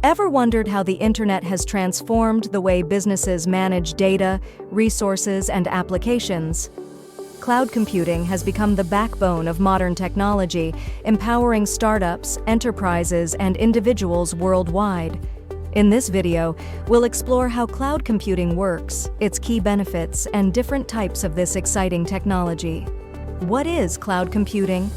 Ever wondered how the internet has transformed the way businesses manage data, resources, and applications? Cloud computing has become the backbone of modern technology, empowering startups, enterprises, and individuals worldwide. In this video, we'll explore how cloud computing works, its key benefits, and different types of this exciting technology. What is cloud computing?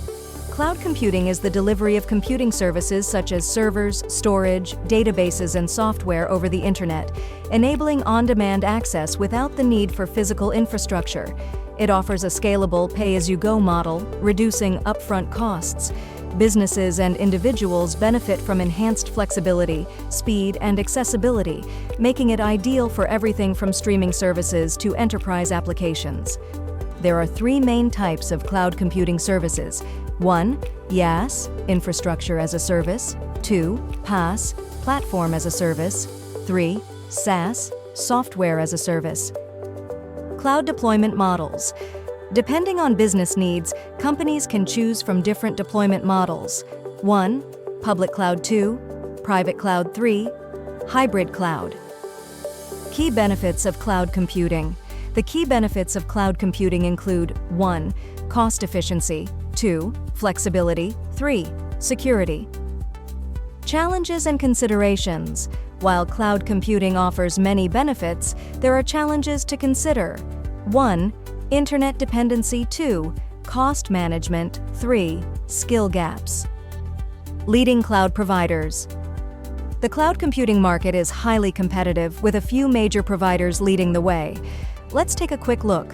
Cloud computing is the delivery of computing services such as servers, storage, databases, and software over the internet, enabling on-demand access without the need for physical infrastructure. It offers a scalable pay-as-you-go model, reducing upfront costs. Businesses and individuals benefit from enhanced flexibility, speed, and accessibility, making it ideal for everything from streaming services to enterprise applications. There are three main types of cloud computing services. 1. IaaS, Infrastructure as a Service. 2. PaaS, Platform as a Service. 3. SaaS, Software as a Service. Cloud deployment models. Depending on business needs, companies can choose from different deployment models. 1. Public Cloud. 2. Private Cloud. 3. Hybrid Cloud. Key benefits of cloud computing. The key benefits of cloud computing include 1. Cost efficiency. 2. Flexibility. 3. Security. Challenges and considerations. While cloud computing offers many benefits, there are challenges to consider. 1. Internet dependency. 2. Cost management. 3. Skill gaps. Leading cloud providers. The cloud computing market is highly competitive, with a few major providers leading the way. Let's take a quick look.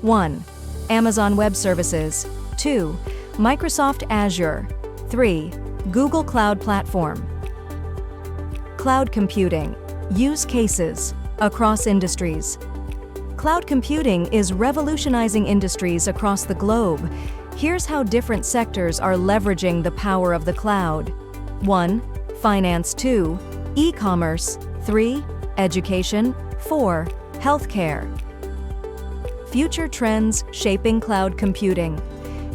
1. Amazon Web Services. 2. Microsoft Azure. 3. Google Cloud Platform. Cloud computing. Use cases. Across industries. Cloud computing is revolutionizing industries across the globe. Here's how different sectors are leveraging the power of the cloud. 1. Finance. 2. E-commerce. 3. Education. 4. Healthcare. Future trends shaping cloud computing.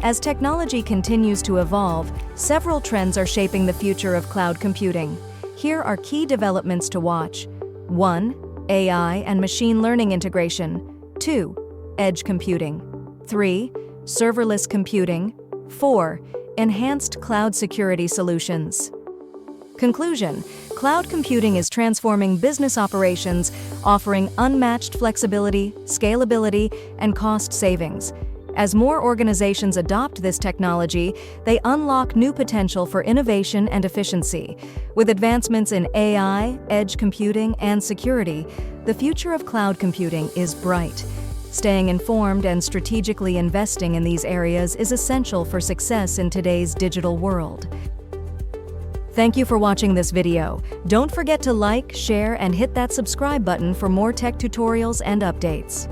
As technology continues to evolve, several trends are shaping the future of cloud computing. Here are key developments to watch. 1. AI and machine learning integration. 2. Edge computing. 3. Serverless computing. 4. Enhanced cloud security solutions. Conclusion: cloud computing is transforming business operations, offering unmatched flexibility, scalability, and cost savings. As more organizations adopt this technology, they unlock new potential for innovation and efficiency. With advancements in AI, edge computing, and security, the future of cloud computing is bright. Staying informed and strategically investing in these areas is essential for success in today's digital world. Thank you for watching this video. Don't forget to like, share, and hit that subscribe button for more tech tutorials and updates.